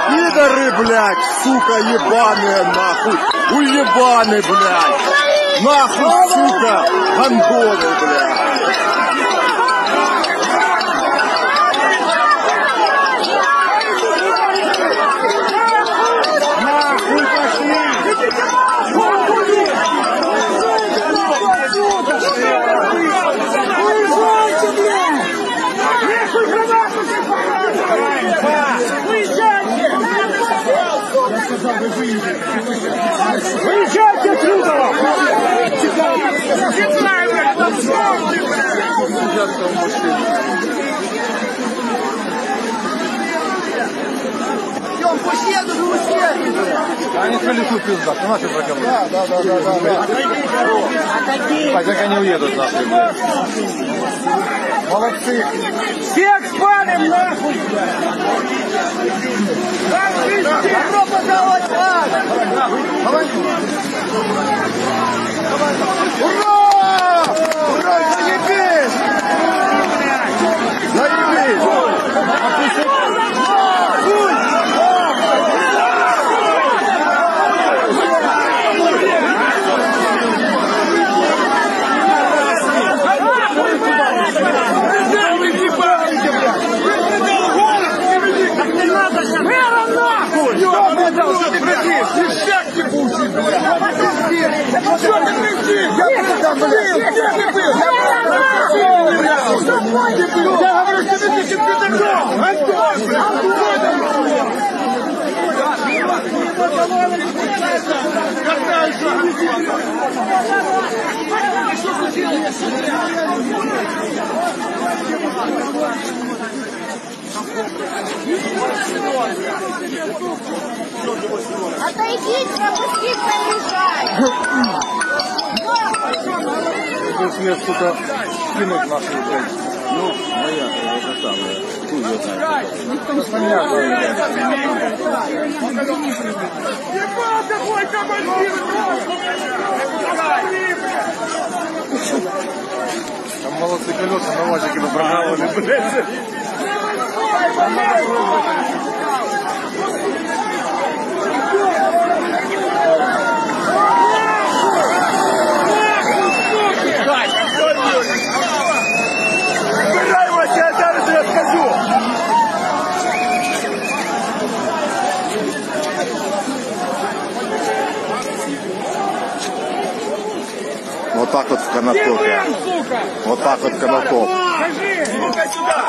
Пидоры, блядь, сука, ебаные, нахуй. Уебаны, блядь. Нахуй, сука, гандоны, блядь. Нахуй пошли. Выезжайте отсюда! Идем, пусть они в колесу пизда, у нас и прокормили. Да. Как они уедут нахуй, блядь. Молодцы. всех спалим нахуй! Европа давай! Ура! Ура! Заебись! Заебись! Отойдите, пропустить проезжай. Если, сука, скинуть нашу, блядь. Ну, моя, это самое. Тут я знаю. Никто не понятно. Ебал какой командир! Там молодцы колеса на вазике напрограммали, блядь. Вот так вот в канатопе. Вот так вот в канатоп. Скажи! Ну-ка сюда!